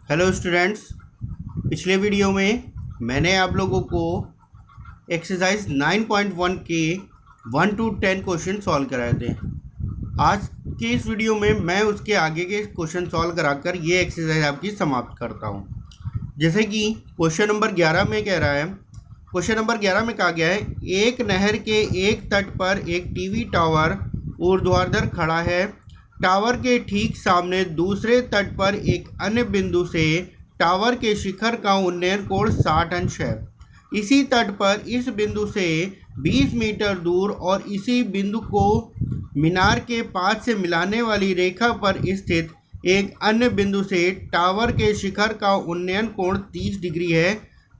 Hello students, पिछले video में मैंने आप लोगों को एक्सरसाइज 9.1 के 1 to 10 क्वेश्चन सॉल्व कराए थे। आज के इस वीडियो में मैं उसके आगे के क्वेश्चन सॉल्व कराकर ये एक्सरसाइज आपकी समाप्त करता हूँ। जैसे कि क्वेश्चन नंबर 11 में कह रहा है, क्वेश्चन नंबर 11 में कहा गया है, एक नहर के एक तट पर एक टीवी टावर ऊर्ध्वाधर खड़ा है। टावर के ठीक सामने दूसरे तट पर एक अन्य बिंदु से टावर के शिखर का उन्नयन कोण 60 अंश है। इसी तट पर इस बिंदु से 20 मीटर दूर और इसी बिंदु को मीनार के पास से मिलाने वाली रेखा पर स्थित एक अन्य बिंदु से टावर के शिखर का उन्नयन कोण 30 डिग्री है।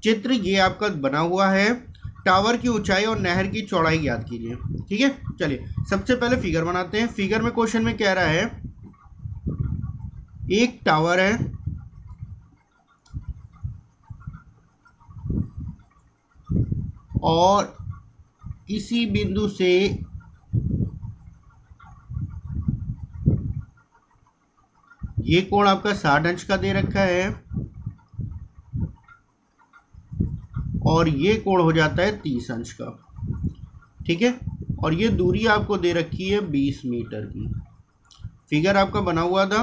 चित्र ये आपका बना हुआ है। टावर की ऊंचाई और नहर की चौड़ाई याद कीजिए। ठीक है, चलिए सबसे पहले फिगर बनाते हैं। फिगर में क्वेश्चन में कह रहा है, एक टावर है और इसी बिंदु से ये कोण आपका 60 अंश का दे रखा है और ये कोण हो जाता है 30 अंश का। ठीक है, और ये दूरी आपको दे रखी है 20 मीटर की। फिगर आपका बना हुआ था।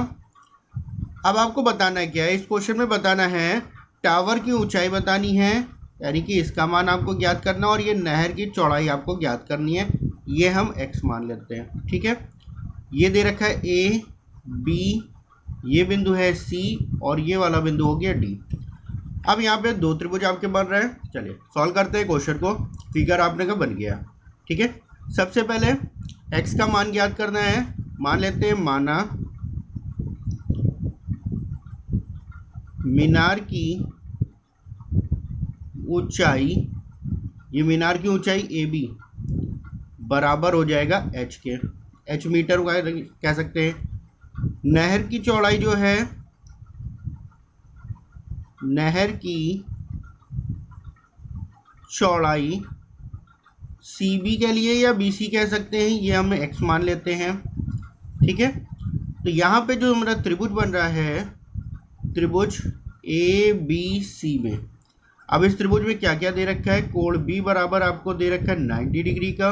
अब आपको बताना है क्या है, इस क्वेश्चन में बताना है टावर की ऊंचाई बतानी है, यानी कि इसका मान आपको ज्ञात करना, और ये नहर की चौड़ाई आपको ज्ञात करनी है। ये हम x मान लेते हैं। ठीक है, ये दे रखा है a b, ये बिंदु है c और ये वाला बिंदु हो गया d। अब यहाँ पे दो त्रिभुज आपके बन रहे हैं। चलिए सॉल्व करते हैं क्वेश्चन को। फिगर आपने का बन गया। ठीक है, सबसे पहले x का मान ज्ञात करना है। मान लेते हैं, माना मीनार की ऊंचाई, ये मीनार की ऊंचाई AB बराबर हो जाएगा h के, h मीटर कह सकते हैं। नहर की चौड़ाई जो है, नहर की चौड़ाई CB के लिए या BC कह सकते हैं, ये हम x मान लेते हैं। ठीक है, तो यहाँ पे जो हमारा त्रिभुज बन रहा है, त्रिभुज ABC में, अब इस त्रिभुज में क्या क्या दे रखा है, कोण B बराबर आपको दे रखा है 90 डिग्री का,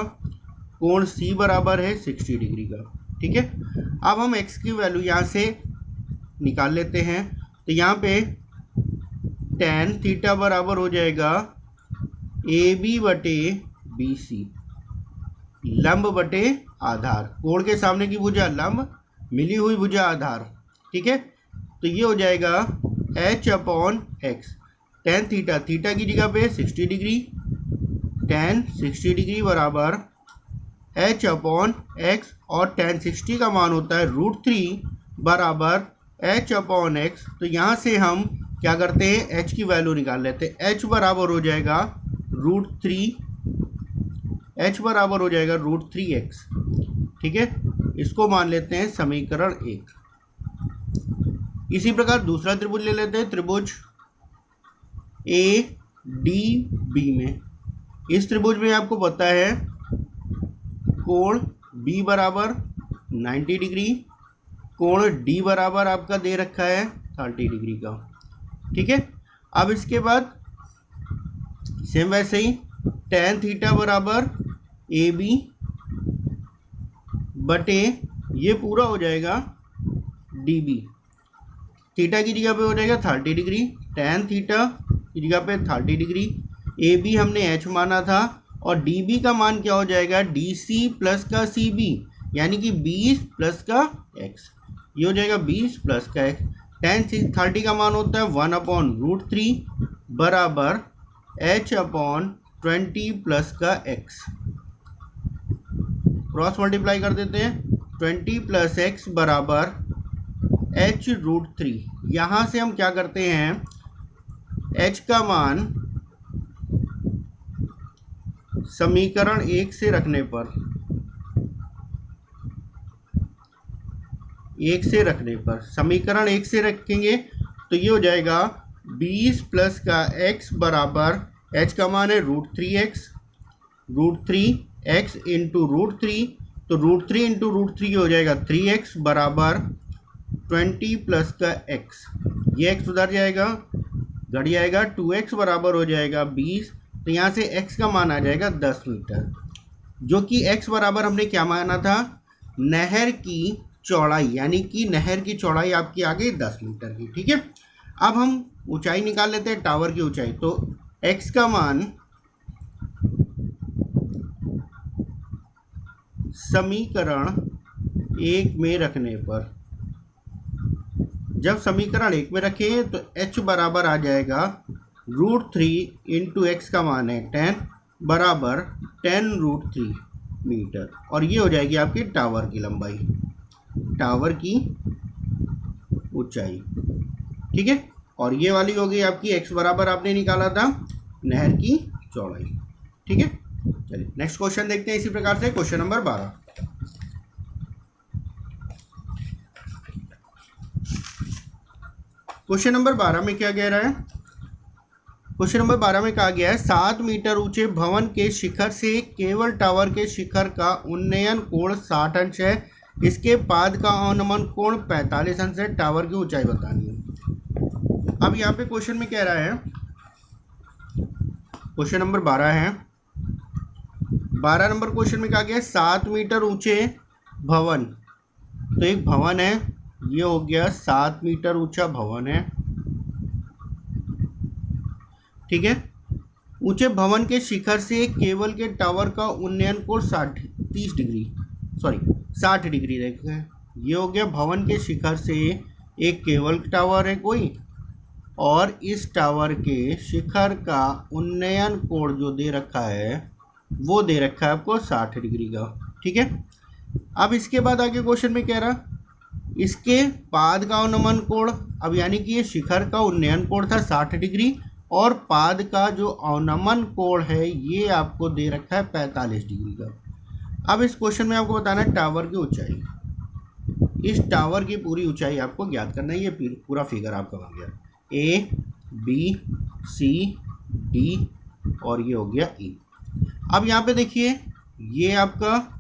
कोण C बराबर है 60 डिग्री का। ठीक है, अब हम x की वैल्यू यहाँ से निकाल लेते हैं। तो यहाँ पे tan थीटा बराबर हो जाएगा AB बटे BC, लंब बटे आधार, कोण के सामने की भुजा लंब, मिली हुई भुजा आधार। ठीक है, तो ये हो जाएगा h upon x। tan theta, theta की जगह पे 60 डिग्री, tan 60 डिग्री बराबर h अपॉन x, और tan 60 का मान होता है √3 बराबर h अपॉन x। तो यहाँ से हम क्या करते हैं, h की वैल्यू निकाल लेते हैं। h बराबर हो जाएगा √3, h बराबर हो जाएगा √3x। ठीक है, इसको मान लेते हैं समीकरण 1। इसी प्रकार दूसरा त्रिभुज ले लेते हैं, त्रिभुज ADB में। इस त्रिभुज में आपको पता है कोण B बराबर 90 डिग्री, कोण D बराबर आपका दे रखा है 30 डिग्री का। ठीक है, अब इसके बाद सेम वैसे ही tan थीटा बराबर AB बटे ये पूरा हो जाएगा DB, थीटा की जगह पे हो जाएगा 30 डिग्री, tan थीटा की जगह पे 30 डिग्री, AB हमने h माना था, और DB का मान क्या हो जाएगा, DC प्लस का CB, यानी कि 20 प्लस का x, ये हो जाएगा 20 प्लस का x। tan 30 का मान होता है 1 अपॉन √3 बराबर h अपॉन 20 प्लस का x। क्रॉस मल्टीप्लाई कर देते हैं, 20 प्लस x बराबर h √3। यहाँ से हम क्या करते हैं, h का मान समीकरण 1 से रखने पर, समीकरण 1 से रखेंगे तो ये हो जाएगा 20 प्लस का x बराबर, h का मान है √3x, √3x इंटू √3, तो √3 इंटू √3 हो जाएगा 3x बराबर 20 प्लस का x, ये x उधर जाएगा, घट जाएगा, 2x बराबर हो जाएगा 20। तो यहाँ से x का मान आ जाएगा 10 मीटर, जो कि x बराबर हमने क्या माना था, नहर की चौड़ाई, यानी कि नहर की चौड़ाई आपकी आ गई 10 मीटर की। ठीक है, अब हम ऊंचाई निकाल लेते हैं, टावर की ऊंचाई। तो x का मान समीकरण 1 में रखने पर, जब समीकरण 1 में रखें तो h बराबर आ जाएगा √3 इंटू एक्स का मान है 10 बराबर 10√3 मीटर, और ये हो जाएगी आपकी टावर की लंबाई, टावर की ऊंचाई। ठीक है, और ये वाली हो गई आपकी x बराबर आपने निकाला था नहर की चौड़ाई। ठीक है, चलिए नेक्स्ट क्वेश्चन देखते हैं इसी प्रकार से, क्वेश्चन नंबर 12। क्वेश्चन नंबर 12 में क्या कह रहा है, क्वेश्चन नंबर 12 में कहा गया है 7 मीटर ऊंचे भवन के शिखर से केवल टावर के शिखर का उन्नयन कोण 60 अंश है, इसके पाद का अवनमन कोण 45 अंश है, टावर की ऊंचाई बतानी है। अब यहाँ पे क्वेश्चन में कह रहा है, क्वेश्चन नंबर 12 है, 12 नंबर क्वेश्चन में कहा गया 7 मीटर ऊंचे भवन, तो एक भवन है, ये हो गया 7 मीटर ऊंचा भवन है। ठीक है, ऊंचे भवन के शिखर से केबल के टावर का उन्नयन कोण 60 डिग्री देखते हैं। ये हो गया भवन के शिखर से एक केबल टावर है कोई, और इस टावर के शिखर का उन्नयन कोण जो दे रखा है वो दे रखा है आपको 60 डिग्री का। ठीक है, अब इसके बाद आगे क्वेश्चन में कह रहा इसके पाद का अवनमन कोण, अब यानी कि ये शिखर का उन्नयन कोण था 60 डिग्री, और पाद का जो अवनमन कोण है ये आपको दे रखा है 45 डिग्री का। अब इस क्वेश्चन में आपको बताना है टावर की ऊंचाई, इस टावर की पूरी ऊंचाई आपको ज्ञात करना है। ये पूरा फिगर आपका बन गया A B C D और ये हो गया E। अब यहाँ पे देखिए ये आपका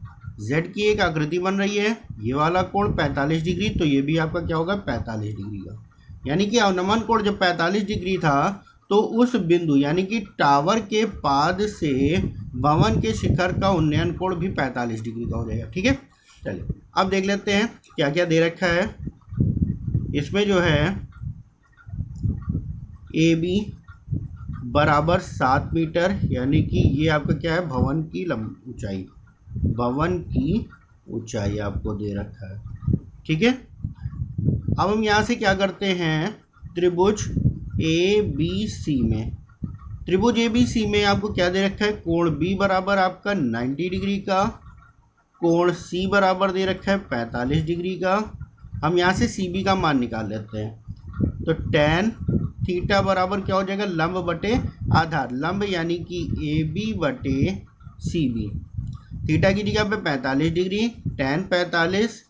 Z की एक आकृति बन रही है, ये वाला कोण 45 डिग्री, तो ये भी आपका क्या होगा 45 डिग्री का, यानी कि अवनमन कोण जब 45 डिग्री था तो उस बिंदु यानी कि टावर के पाद से भवन के शिखर का उन्नयन कोण भी 45 डिग्री का हो जाएगा। ठीक है, चलिए अब देख लेते हैं क्या क्या दे रखा है। इसमें जो है AB बराबर 7 मीटर, यानी कि ये आपका क्या है भवन की ऊंचाई, भवन की ऊंचाई आपको दे रखा है। ठीक है, अब हम यहाँ से क्या करते हैं, त्रिभुज ABC में, त्रिभुज ABC में आपको क्या दे रखा है, कोण B बराबर आपका 90 डिग्री का, कोण C बराबर दे रखा है 45 डिग्री का। हम यहाँ से CB का मान निकाल लेते हैं, तो tan थीटा बराबर क्या हो जाएगा, लंब बटे आधार, लंब यानी कि AB बटे CB, थीटा की जगह पे 45 डिग्री, tan 45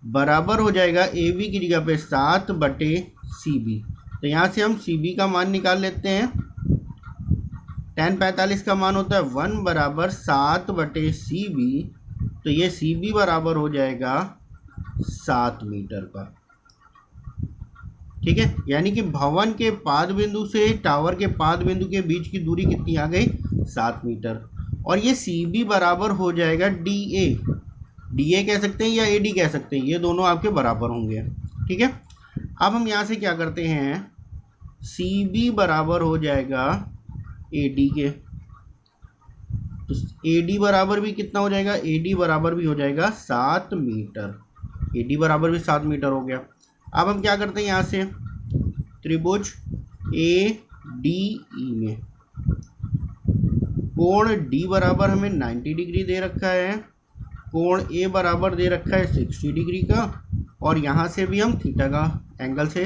बराबर हो जाएगा AB की जगह पे 7 बटे CB। तो यहाँ से हम CB का मान निकाल लेते हैं, tan 45 का मान होता है 1 बराबर 7 बटे CB, तो ये CB बराबर हो जाएगा 7 मीटर का। ठीक है, यानी कि भवन के पाद बिंदु से टावर के पाद बिंदु के बीच की दूरी कितनी आ गई, 7 मीटर, और ये CB बराबर हो जाएगा DA कह सकते हैं या AD कह सकते हैं, ये दोनों आपके बराबर होंगे। ठीक है, अब हम यहाँ से क्या करते हैं, CB बराबर हो जाएगा AD के, तो AD बराबर भी कितना हो जाएगा, AD बराबर भी हो जाएगा 7 मीटर, AD बराबर भी 7 मीटर हो गया। अब हम क्या करते हैं, यहाँ से त्रिभुज ADE में कोण D बराबर हमें 90 डिग्री दे रखा है, कोण A बराबर दे रखा है 60 डिग्री का, और यहाँ से भी हम थीटा का एंगल से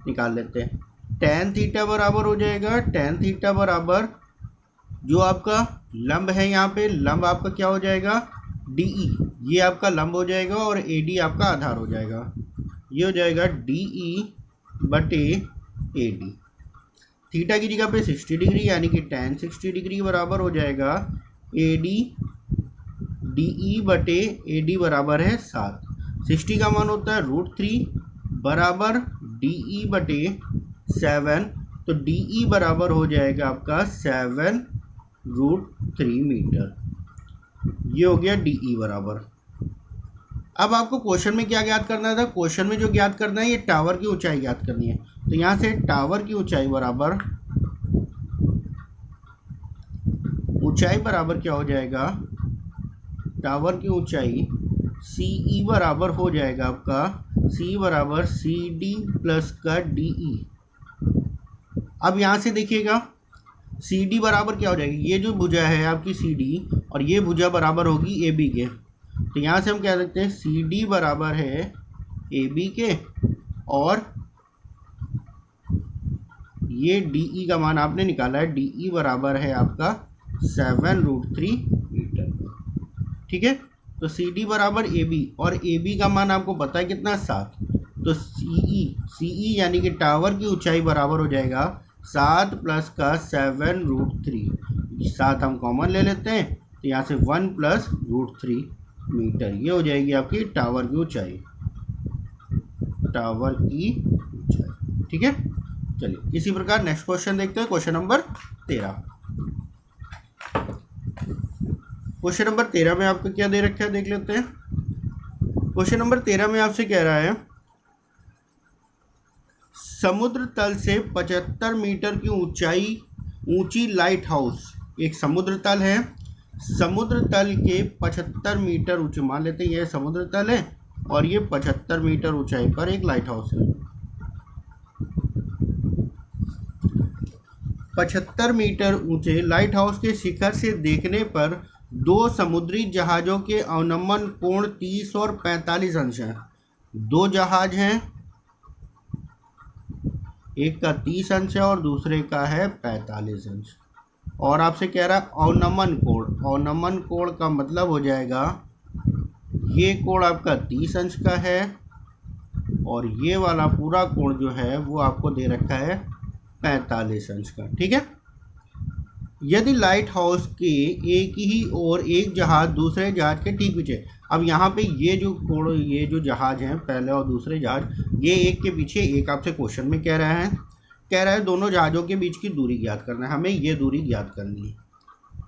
निकाल लेते हैं। tan थीटा बराबर हो जाएगा, tan थीटा बराबर जो आपका लंब है, यहाँ पे लंब आपका क्या हो जाएगा DE, ये आपका लंब हो जाएगा, और AD आपका आधार हो जाएगा, ये हो जाएगा DE बटे AD। थीटा की जगह पे 60 डिग्री यानी कि tan 60 डिग्री बराबर हो जाएगा AD DE बटे AD बराबर है 7। 60 का मान होता है √3 बराबर DE बटे 7, तो DE बराबर हो जाएगा आपका 7√3 मीटर। ये हो गया DE बराबर। अब आपको क्वेश्चन में क्या ज्ञात करना था? क्वेश्चन में जो ज्ञात करना है ये टावर की ऊंचाई ज्ञात करनी है। तो यहाँ से टावर की ऊंचाई बराबर क्या हो जाएगा? टावर की ऊंचाई CE बराबर हो जाएगा आपका C बराबर CD प्लस का DE। अब यहाँ से देखिएगा CD बराबर क्या हो जाएगी? ये जो भुजा है आपकी CD और ये भुजा बराबर होगी AB के। तो यहाँ से हम कह सकते हैं CD बराबर है AB के, और ये DE का मान आपने निकाला है, DE बराबर है आपका 7√3 मीटर। ठीक है, तो CD बराबर AB, और AB का मान आपको पता है कितना? 7। तो CE यानी कि टावर की ऊंचाई बराबर हो जाएगा 7 प्लस का 7√3। 7 हम कॉमन ले लेते हैं, तो यहाँ से 1 प्लस √3 मीटर। ये हो जाएगी आपकी टावर की ऊंचाई। ठीक है, चलिए इसी प्रकार नेक्स्ट क्वेश्चन देखते हैं। Question number 13। क्वेश्चन नंबर 13 में आपको क्या दे रखा है देख लेते हैं। क्वेश्चन नंबर 13 में आपसे कह रहा है समुद्र तल से 75 मीटर की ऊंची लाइट हाउस। एक समुद्र तल है, समुद्र तल के 75 मीटर ऊंचे, मान लेते हैं यह समुद्र तल है और ये 75 मीटर ऊंचाई पर एक लाइट हाउस है। 75 मीटर ऊंचे लाइट हाउस के शिखर से देखने पर दो समुद्री जहाज़ों के अवनमन कोण 30 और 45 अंश हैं। दो जहाज हैं, एक का 30 अंश है और दूसरे का है 45 अंश। और आपसे कह रहा है अवनमन कोण। अवनमन कोण का मतलब हो जाएगा ये कोण आपका 30 अंश का है और ये वाला पूरा कोण जो है वो आपको दे रखा है 45 अंश का। ठीक है, यदि लाइट हाउस के एक ही और एक जहाज दूसरे जहाज के ठीक पीछे। अब यहाँ पे ये जो कोण, ये जो जहाज हैं पहले और दूसरे जहाज, ये एक के पीछे एक आपसे क्वेश्चन में कह रहा है दोनों जहाज़ों के बीच की दूरी ज्ञात करना है। हमें ये दूरी ज्ञात करनी है।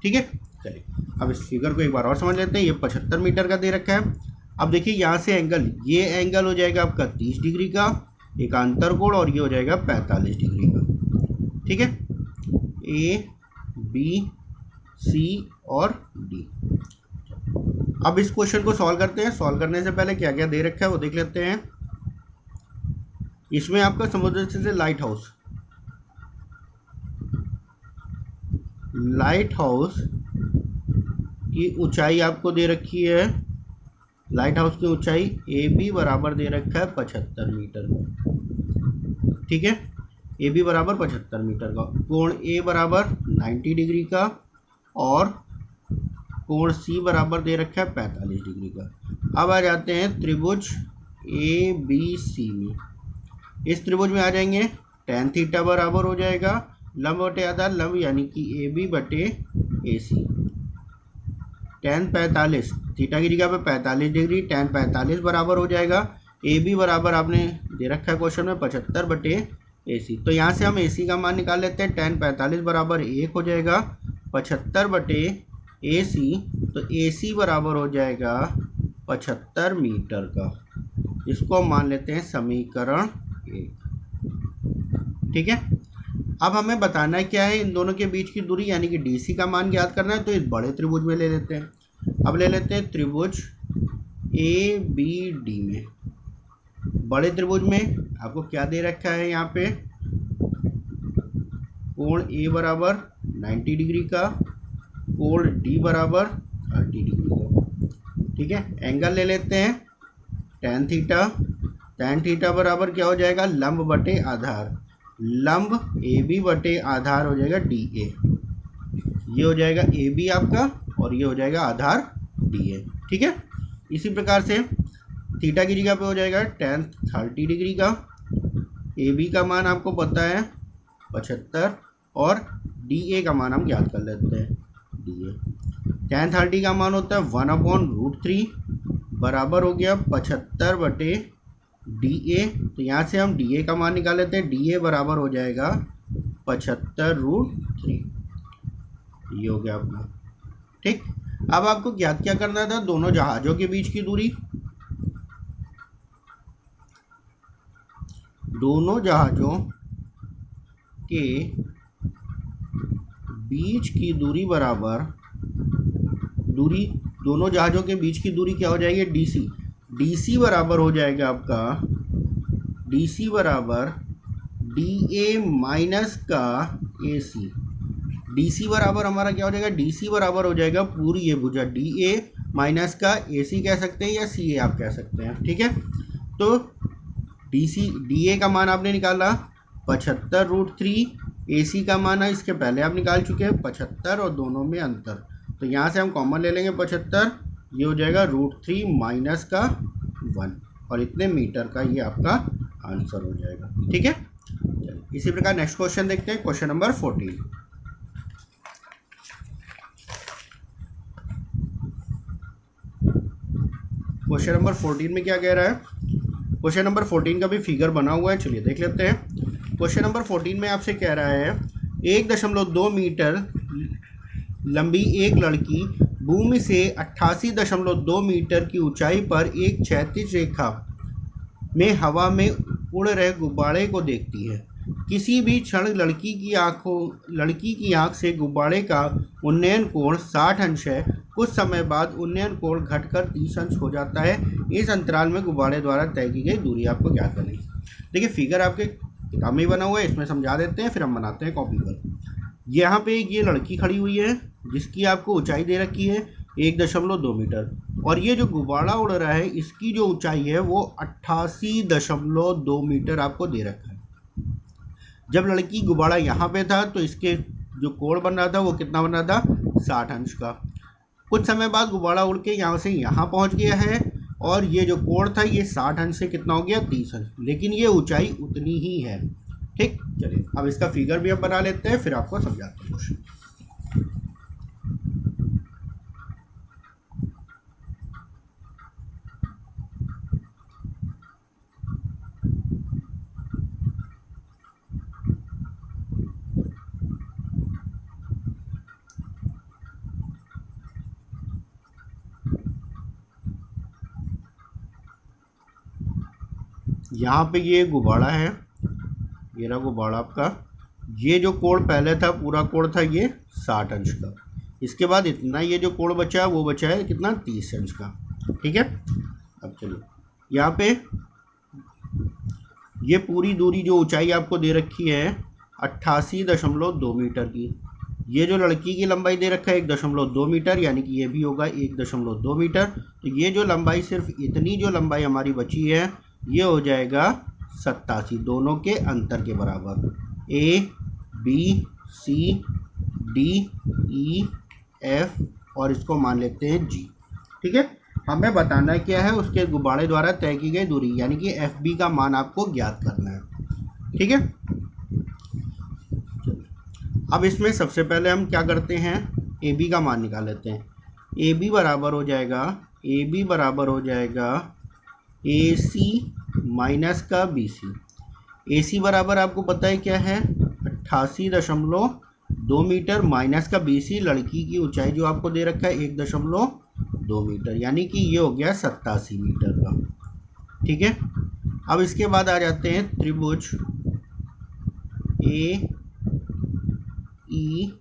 ठीक है, चलिए अब इस फिगर को एक बार और समझ लेते हैं। ये 75 मीटर का दे रखा है। अब देखिए यहाँ से एंगल, ये एंगल हो जाएगा आपका 30 डिग्री का एक अंतर कोण, और ये हो जाएगा 45 डिग्री का। ठीक है, A B C और D। अब इस क्वेश्चन को सॉल्व करते हैं। सॉल्व करने से पहले क्या क्या दे रखा है वो देख लेते हैं। इसमें आपका समुद्र से लाइट हाउस की ऊंचाई आपको दे रखी है। लाइट हाउस की ऊंचाई AB बराबर दे रखा है 75 मीटर का। ठीक है, AB बराबर 75 मीटर का। कोण A बराबर 90 डिग्री का और कोण C बराबर दे रखा है 45 डिग्री का। अब आ जाते हैं त्रिभुज ABC में। इस त्रिभुज में आ जाएंगे tan थीटा बराबर हो जाएगा लंब बटे आधार, लंब यानी कि AB बटे AC। tan 45, थीटा की जगह पे 45 डिग्री, tan 45 बराबर हो जाएगा AB बराबर आपने दे रखा है क्वेश्चन में 75 बटे AC। तो यहाँ से हम AC का मान निकाल लेते हैं। tan 45 बराबर 1 हो जाएगा 75 बटे AC, तो AC बराबर हो जाएगा 75 मीटर का। इसको हम मान लेते हैं समीकरण 1। ठीक है, अब हमें बताना है क्या है इन दोनों के बीच की दूरी, यानी कि DC का मान ज्ञात करना है। तो इस बड़े त्रिभुज में ले लेते हैं। अब ले लेते हैं त्रिभुज ABD में। बड़े त्रिभुज में आपको क्या दे रखा है? यहाँ पे कोण A बराबर 90 डिग्री का, कोण D बराबर 30 डिग्री का। ठीक है, एंगल ले लेते हैं tan थीटा। tan थीटा बराबर क्या हो जाएगा? लंब बटे आधार, लंब AB बटे आधार हो जाएगा DA। ये हो जाएगा AB आपका और ये हो जाएगा आधार DA। ठीक है, इसी प्रकार से थीटा की जगह पे हो जाएगा tan 30 डिग्री का। AB का मान आपको पता है 75 और DA का मान हम ज्ञात कर लेते हैं DA। tan 30 का मान होता है 1/√3 बराबर हो गया 75 बटे डी ए, तो यहाँ से हम डी ए का मान निकाल लेते हैं। डी ए बराबर हो जाएगा 75√3, ये हो गया अपना। ठीक, अब आपको ज्ञात क्या करना था, दोनों जहाज़ों के बीच की दूरी। दोनों जहाज़ों के बीच की दूरी बराबर, दूरी दोनों जहाज़ों के बीच की दूरी क्या हो जाएगी, डी सी। डी सी बराबर हो जाएगा आपका, डी सी बराबर डी ए माइनस का ए सी। डी सी बराबर हमारा क्या हो जाएगा, डी सी बराबर हो जाएगा पूरी ये भुजा डी ए माइनस का ए सी कह सकते हैं या सी ए आप कह सकते हैं। ठीक है, तो डी ए का मान आपने निकाला 75√3, ए सी का मान है इसके पहले आप निकाल चुके हैं 75 और दोनों में अंतर, तो यहाँ से हम कॉमन ले लेंगे 75, ये हो जाएगा √3 माइनस का 1 और इतने मीटर का ये आपका आंसर हो जाएगा। ठीक है, इसी प्रकार नेक्स्ट क्वेश्चन देखते हैं, क्वेश्चन नंबर 14। क्वेश्चन नंबर 14 में क्या कह रहा है, क्वेश्चन नंबर 14 का भी फिगर बना हुआ है, चलिए देख लेते हैं। क्वेश्चन नंबर 14 में आपसे कह रहा है 1.2 मीटर लंबी एक लड़की भूमि से 88.2 मीटर की ऊंचाई पर एक क्षैतिज रेखा में हवा में उड़ रहे गुब्बारे को देखती है। किसी भी क्षण लड़की की आंख से गुब्बारे का उन्नयन कोण 60 अंश है। कुछ समय बाद उन्नयन कोण घटकर 30 अंश हो जाता है। इस अंतराल में गुब्बारे द्वारा तय की गई दूरी आपको ज्ञात करनी है। देखिए फिगर आपके किताब में बना हुआ है, इसमें समझा देते हैं फिर हम बनाते हैं कॉपी पर। यहाँ पे ये लड़की खड़ी हुई है जिसकी आपको ऊंचाई दे रखी है 1.2 मीटर, और ये जो गुब्बारा उड़ रहा है इसकी जो ऊंचाई है वो 88.2 मीटर आपको दे रखा है। जब लड़की गुब्बारा यहाँ पे था तो इसके जो कोण बन रहा था वो कितना बन रहा था, 60 अंश का। कुछ समय बाद गुब्बारा उड़ के यहाँ से यहाँ पहुँच गया है और ये जो कोण था ये 60 अंश से कितना हो गया, 30 अंश, लेकिन ये ऊंचाई उतनी ही है। ठीक, चलिए अब इसका फिगर भी अब बना लेते हैं फिर आपको समझाते हैं क्वेश्चन। यहाँ पे ये गुब्बारा है, ये रहा गुब्बारा आपका। ये जो कोण पहले था पूरा कोण था ये 60 अंश का, इसके बाद इतना ये जो कोण बचा है वो बचा है कितना, 30 अंश का। ठीक है, अब चलिए यहाँ पे ये पूरी दूरी जो ऊंचाई आपको दे रखी है 88.2 मीटर की। ये जो लड़की की लंबाई दे रखा है 1.2 मीटर, यानी कि ये भी होगा 1.2 मीटर। तो ये जो लंबाई, सिर्फ इतनी जो लंबाई हमारी बची है ये हो जाएगा 87, दोनों के अंतर के बराबर। A B C D E F और इसको मान लेते हैं जी। ठीक है, हमें बताना क्या है, उसके गुब्बारे द्वारा तय की गई दूरी, यानी कि एफ बी का मान आपको ज्ञात करना है। ठीक है, अब इसमें सबसे पहले हम क्या करते हैं, ए बी का मान निकाल लेते हैं। ए बी बराबर हो जाएगा, ए बी बराबर हो जाएगा ए सी माइनस का बी सी। ए सी बराबर आपको पता है क्या है, 88.2 मीटर माइनस का बी सी, लड़की की ऊंचाई जो आपको दे रखा है 1.2 मीटर, यानी कि ये हो गया 87 मीटर का। ठीक है, अब इसके बाद आ जाते हैं त्रिभुज ए ई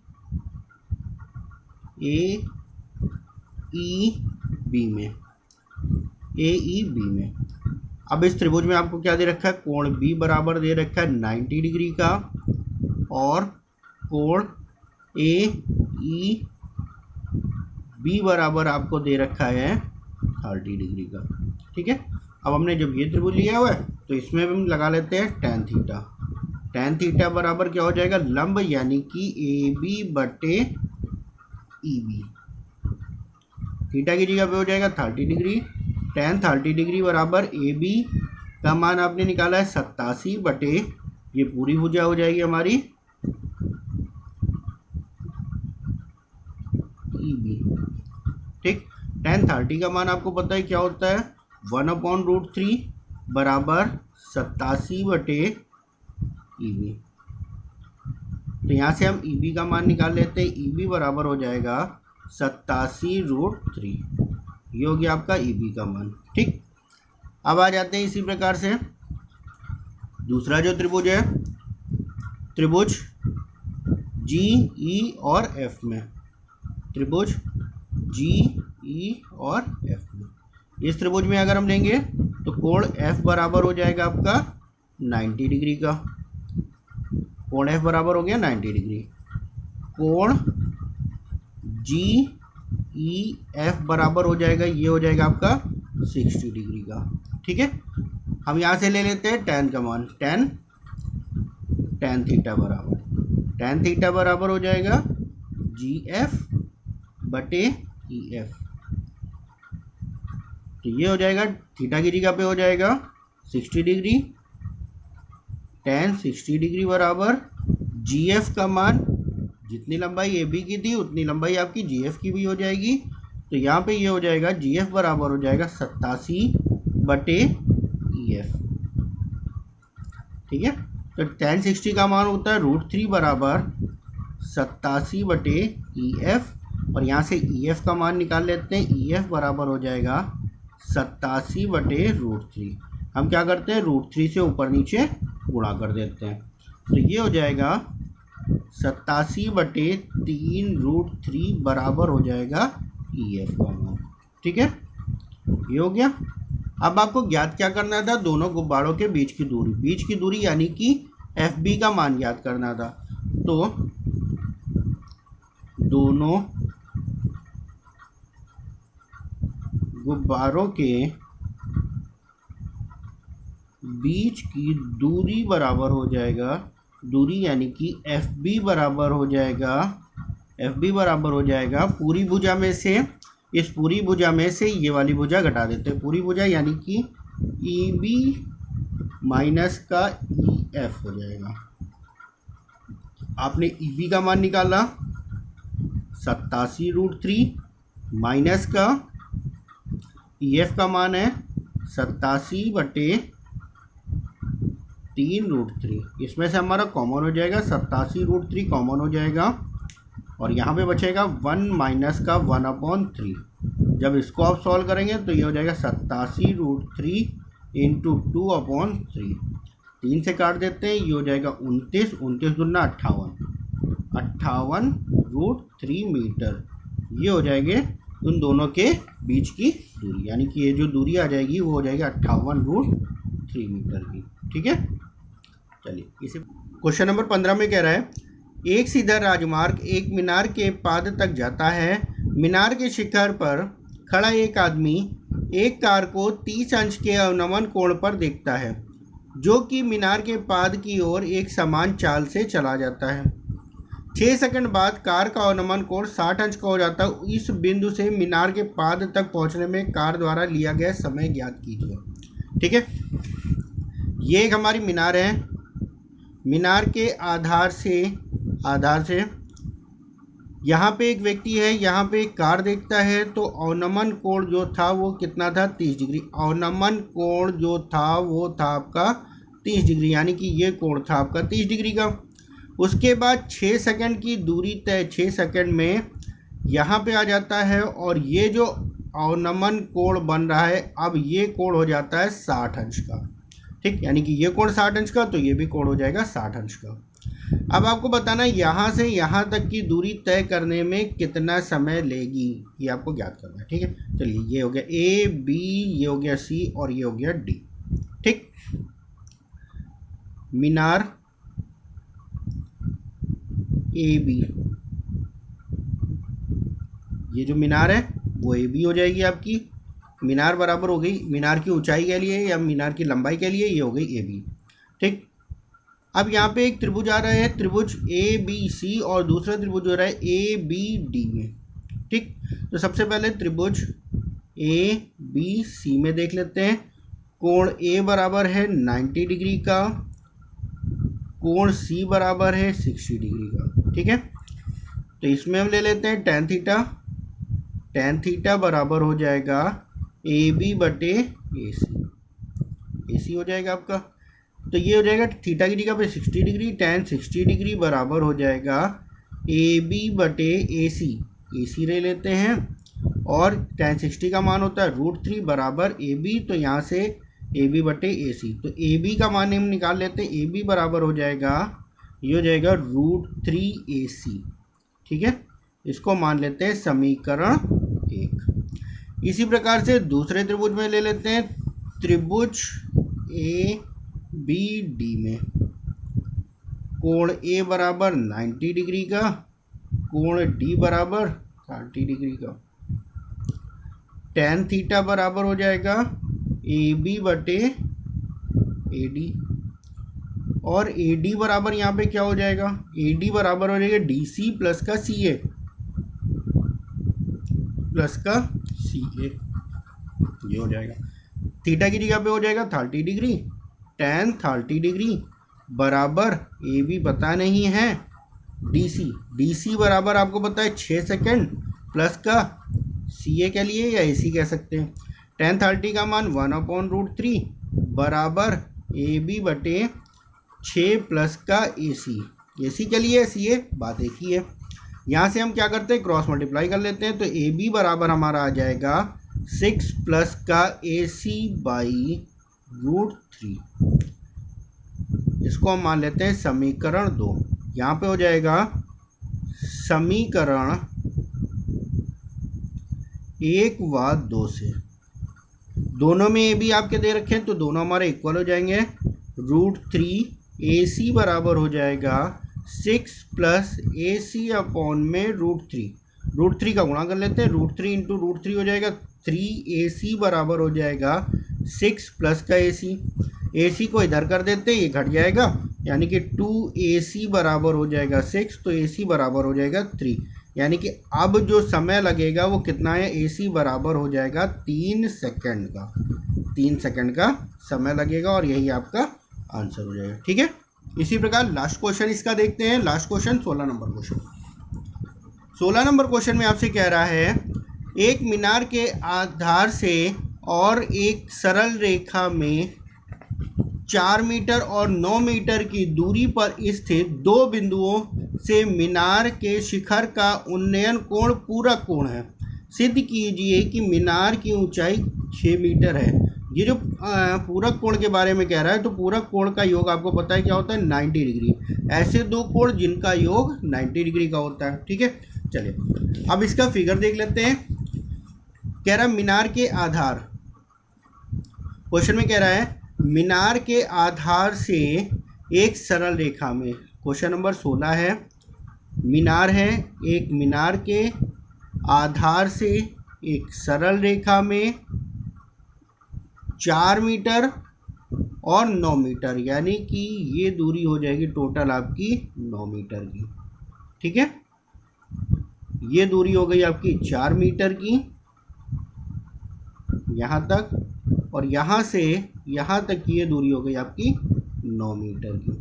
बी में, ए ई बी में। अब इस त्रिभुज में आपको क्या दे रखा है, कोण बी बराबर दे रखा है 90 डिग्री का और कोण ए ई बी बराबर आपको दे रखा है 30 डिग्री का। ठीक है, अब हमने जब ये त्रिभुज लिया हुआ है तो इसमें हम लगा लेते हैं tan थीटा। tan थीटा बराबर क्या हो जाएगा, लंब यानी कि ए बी बटे ई बी। थीटा की जगह पे हो जाएगा 30 डिग्री। tan 30 डिग्री बराबर ए बी का मान आपने निकाला है 87 बटे ये पूरी भुजा हो जाएगी हमारी ई बी। ठीक, tan 30 का मान आपको पता है क्या होता है, 1/√3 बराबर 87/EB। तो यहाँ से हम EB का मान निकाल लेते हैं। EB बराबर हो जाएगा 87√3। ये हो गया आपका EB का मान। ठीक, अब आ जाते हैं इसी प्रकार से दूसरा जो त्रिभुज है, त्रिभुज GE और F में, त्रिभुज GE और F में, इस त्रिभुज में अगर हम लेंगे तो कोण F बराबर हो जाएगा आपका 90 डिग्री का। कोण F बराबर हो गया 90 डिग्री। कोण GEF बराबर हो जाएगा, ये हो जाएगा आपका 60 डिग्री का। ठीक है, हम यहाँ से ले लेते हैं tan का मान। tan थीटा बराबर हो जाएगा GF/EF। तो ये हो जाएगा थीटा की जगह पे हो जाएगा 60 डिग्री। tan 60 डिग्री बराबर GF का मान, जितनी लंबाई AB की थी उतनी लंबाई आपकी GF की भी हो जाएगी। तो यहाँ पे ये हो जाएगा GF बराबर हो जाएगा 87/EF। ठीक है, तो tan 60 का मान होता है √3 बराबर 87/EF। और यहाँ से EF का मान निकाल लेते हैं। EF बराबर हो जाएगा 87/√3। हम क्या करते हैं, √3 से ऊपर नीचे गुणा कर देते हैं। तो ये हो जाएगा 87/3√3 बराबर हो जाएगा EF का मान। ठीक है, ये हो गया। अब आपको ज्ञात क्या करना था, दोनों गुब्बारों के बीच की दूरी यानी कि FB का मान ज्ञात करना था। तो दोनों गुब्बारों के बीच की दूरी बराबर हो जाएगा, दूरी यानी कि FB बराबर हो जाएगा पूरी भुजा में से, इस पूरी भुजा में से ये वाली भुजा घटा देते हैं। पूरी भुजा यानी कि EB माइनस का EF हो जाएगा। आपने EB का मान निकाला 87√3 माइनस का EF का मान है 87/3√3। इसमें से हमारा कॉमन हो जाएगा 87√3 कॉमन हो जाएगा और यहाँ पे बचेगा 1 माइनस का 1/3। जब इसको आप सॉल्व करेंगे तो ये हो जाएगा 87√3 इंटू 2/3। 3 से काट देते हैं, ये हो जाएगा 29, 29 दूना 58√3 मीटर। ये हो जाएंगे उन दोनों के बीच की दूरी, यानी कि ये जो दूरी आ जाएगी वो हो जाएगी 58√3 मीटर की। ठीक है, चलिए इसे क्वेश्चन नंबर 15 में कह रहा है, एक सीधा राजमार्ग एक मीनार के पाद तक जाता है। मीनार के शिखर पर खड़ा एक आदमी एक कार को 30 अंश के अवनमन कोण पर देखता है, जो कि मीनार के पाद की ओर एक समान चाल से चला जाता है। 6 सेकंड बाद कार का अवनमन कोण 60 अंश का हो जाता है। इस बिंदु से मीनार के पाद तक पहुंचने में कार द्वारा लिया गया समय ज्ञात कीजिए। ठीक है, ये एक हमारी मीनार है। मीनार के आधार से यहाँ पे एक व्यक्ति है, यहाँ पे एक कार देखता है। तो अवनमन कोण जो था वो कितना था, 30 डिग्री। अवनमन कोण जो था वो था आपका 30 डिग्री, यानी कि ये कोण था आपका 30 डिग्री का। उसके बाद 6 सेकंड की दूरी तय 6 सेकंड में यहाँ पे आ जाता है और ये जो अवनमन कोण बन रहा है, अब ये कोण हो जाता है 60 अंश का। ठीक, यानी कि ये कोण 60 अंश का, तो ये भी कोण हो जाएगा 60 अंश का। अब आपको बताना है यहाँ से यहाँ तक की दूरी तय करने में कितना समय लेगी, ये आपको ज्ञात करना है। ठीक है, चलिए ये हो गया A, B, ये हो गया C और ये हो गया D। ठीक, मीनार AB, ये जो मीनार है वो AB हो जाएगी आपकी। मीनार बराबर हो गई, मीनार की ऊंचाई के लिए या मीनार की लंबाई के लिए ये हो गई AB। ठीक, अब यहाँ पे एक त्रिभुज आ रहा है, त्रिभुज ABC, और दूसरा त्रिभुज हो रहा है ABD में। ठीक, तो सबसे पहले त्रिभुज ABC में देख लेते हैं। कोण A बराबर है 90 डिग्री का, कोण C बराबर है 60 डिग्री का। ठीक है, तो इसमें हम ले लेते हैं tan थीटा। tan थीटा बराबर हो जाएगा AB/AC। AC हो जाएगा आपका। तो ये हो जाएगा थीटा की जगह पे 60 डिग्री, tan 60 डिग्री बराबर हो जाएगा AB बटे AC। AC ले लेते हैं और tan 60 का मान होता है √3 बराबर AB, तो यहाँ से AB बटे AC। तो AB का मान हम निकाल लेते हैं, AB बराबर हो जाएगा, ये हो जाएगा √3 AC। ठीक है, इसको मान लेते हैं समीकरण 1। इसी प्रकार से दूसरे त्रिभुज में ले लेते हैं, त्रिभुज ABD में कोण A बराबर 90 डिग्री का, कोण D बराबर 30 डिग्री का, tan थीटा बराबर हो जाएगा AB बटे AD, और AD बराबर यहाँ पे क्या हो जाएगा, AD बराबर हो जाएगा DC प्लस का CA, प्लस का CA, ये हो जाएगा। थीटा की जगह पे हो जाएगा 30 डिग्री, tan 30 डिग्री बराबर AB पता नहीं है, DC बराबर आपको पता है 6 सेकेंड, प्लस का CA के लिए या AC कह सकते हैं। tan 30 का मान 1/√3 बराबर AB बटे 6 प्लस का AC के लिए CA बात एक ही है। यहाँ से हम क्या करते हैं, क्रॉस मल्टीप्लाई कर लेते हैं, तो AB बराबर हमारा आ जाएगा 6 प्लस का AC बाई √3। इसको हम मान लेते हैं समीकरण 2। यहाँ पे हो जाएगा समीकरण 1 व 2 से, दोनों में AB आपके दे रखे हैं तो दोनों हमारे इक्वल हो जाएंगे। √3 AC बराबर हो जाएगा 6 प्लस AC अपॉन में √3 का गुणा कर लेते हैं, √3 इंटू √3 हो जाएगा 3AC बराबर हो जाएगा 6 प्लस का AC को इधर कर देते हैं, ये घट जाएगा, यानी कि 2AC बराबर हो जाएगा 6, तो AC बराबर हो जाएगा 3, यानी कि अब जो समय लगेगा वो कितना है, AC बराबर हो जाएगा 3 सेकंड का, 3 सेकंड का समय लगेगा, और यही आपका आंसर हो जाएगा। ठीक है, इसी प्रकार लास्ट क्वेश्चन इसका देखते हैं। Last question 16 number question. 16 number question में आपसे कह रहा है, एक मीनार के आधार से और एक सरल रेखा में 4 मीटर और 9 मीटर की दूरी पर स्थित दो बिंदुओं से मीनार के शिखर का उन्नयन कोण पूरक कोण है। सिद्ध कीजिए कि मीनार की ऊंचाई 6 मीटर है। ये जो पूरक कोण के बारे में कह रहा है, तो पूरक कोण का योग आपको पता है क्या होता है, 90 डिग्री। ऐसे दो कोण जिनका योग 90 डिग्री का होता है। ठीक है, चलिए अब इसका फिगर देख लेते हैं। कह रहा है मीनार के आधार, क्वेश्चन में कह रहा है मीनार के आधार से एक सरल रेखा में, क्वेश्चन नंबर 16 है, मीनार है, एक मीनार के आधार से एक सरल रेखा में 4 मीटर और 9 मीटर, यानी कि ये दूरी हो जाएगी टोटल आपकी 9 मीटर की। ठीक है, ये दूरी हो गई आपकी 4 मीटर की यहाँ तक, और यहाँ से यहाँ तक की ये दूरी हो गई आपकी 9 मीटर की।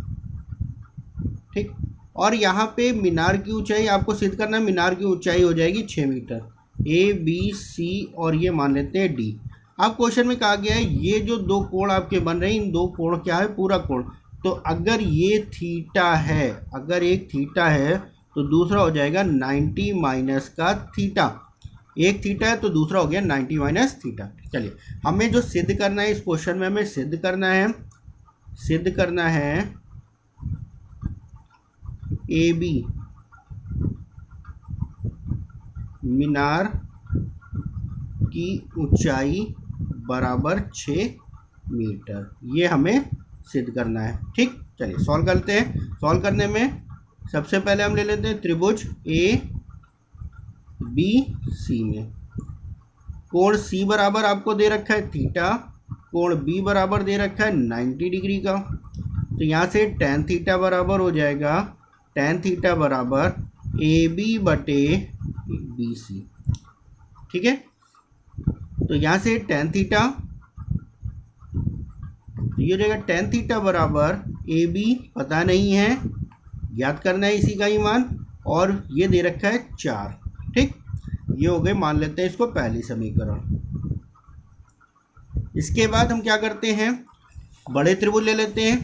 ठीक, और यहाँ पे मीनार की ऊंचाई आपको सिद्ध करना है, मीनार की ऊंचाई हो जाएगी 6 मीटर, ABC और ये मान लेते हैं D। अब क्वेश्चन में कहा गया है ये जो दो कोण आपके बन रहे हैं, इन दो कोण क्या है, पूरक कोण। तो अगर ये थीटा है, अगर एक थीटा है तो दूसरा हो जाएगा 90 माइनस का थीटा। एक थीटा है तो दूसरा हो गया 90 माइनस थीटा। चलिए हमें जो सिद्ध करना है इस क्वेश्चन में, हमें सिद्ध करना है AB मीनार की ऊंचाई बराबर 6 मीटर, ये हमें सिद्ध करना है। ठीक, चलिए सॉल्व करते हैं। सॉल्व करने में सबसे पहले हम ले लेते हैं त्रिभुज ABC में कोण C बराबर आपको दे रखा है थीटा, कोण B बराबर दे रखा है 90 डिग्री का। तो यहाँ से tan थीटा बराबर हो जाएगा, tan थीटा बराबर AB बटे BC। ठीक है, तो यहाँ से tan थीटा, तो ये हो जाएगा tan थीटा बराबर AB पता नहीं है, याद करना है इसी का ही मान, और ये दे रखा है 4। ठीक, ये हो गए, मान लेते हैं इसको पहली समीकरण। इसके बाद हम क्या करते हैं, बड़े त्रिभुज ले लेते हैं,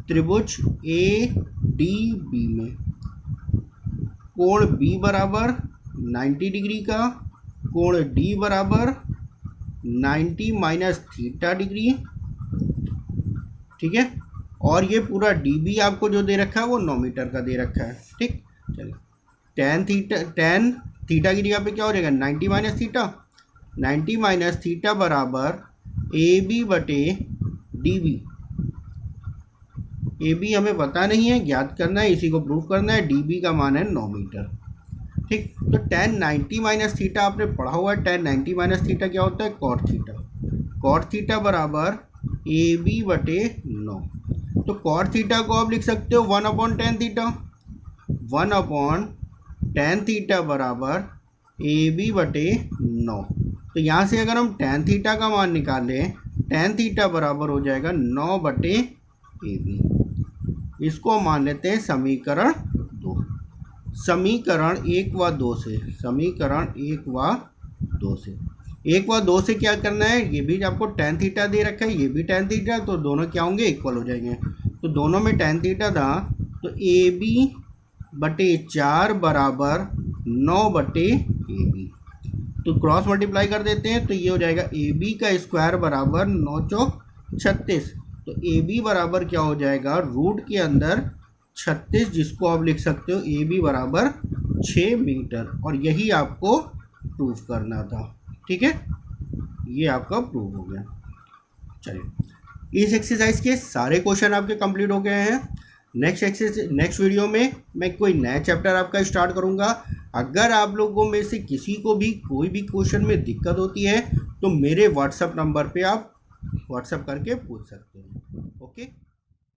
त्रिभुज ए डी बी में कोण बी बराबर 90 डिग्री का, कोण डी बराबर 90 माइनस थीटा डिग्री, ठीक है। और ये पूरा डी बी आपको जो दे रखा है वो 9 मीटर का दे रखा है, ठीक। चलिए टेन थीटा की जगह पे क्या हो जाएगा 90 माइनस थीटा, 90 माइनस थीटा बराबर ए बी बटे डी बी। ए बी हमें पता नहीं है, ज्ञात करना है, इसी को प्रूव करना है। डी बी का मान है 9 मीटर, ठीक। तो tan 90 माइनस थीटा आपने पढ़ा हुआ है, tan 90 माइनस थीटा क्या होता है कॉट थीटा, कॉट थीटा बराबर ए बी बटे 9। तो कॉट थीटा को आप लिख सकते हो 1/tan थीटा, 1/tan थीटा बराबर ए बी बटे 9। तो यहाँ से अगर हम tan थीटा का मान निकालें, tan थीटा बराबर हो जाएगा 9 बटे ए बी। इसको मान लेते हैं समीकरण 2, समीकरण 1 व 2 से, समीकरण 1 व 2 से, 1 व 2 से क्या करना है, ये भी आपको tan थीटा दे रखा है, ये भी tan थीटा, तो दोनों क्या होंगे इक्वल हो जाएंगे। तो दोनों में tan थीटा था, तो ए बी बटे 4 बराबर 9 बटे ए बी। तो क्रॉस मल्टीप्लाई कर देते हैं, तो ये हो जाएगा ए बी का स्क्वायर बराबर 9 चौक 36। तो ए बी बराबर क्या हो जाएगा, रूट के अंदर 36, जिसको आप लिख सकते हो ए बी बराबर 6 मीटर। और यही आपको प्रूफ करना था, ठीक है, ये आपका प्रूफ हो गया। चलिए इस एक्सरसाइज के सारे क्वेश्चन आपके कंप्लीट हो गए हैं। नेक्स्ट वीडियो में मैं कोई नया चैप्टर आपका स्टार्ट करूंगा। अगर आप लोगों में से किसी को भी कोई भी क्वेश्चन में दिक्कत होती है तो मेरे व्हाट्सएप नंबर पे आप व्हाट्सएप करके पूछ सकते हैं। ओके।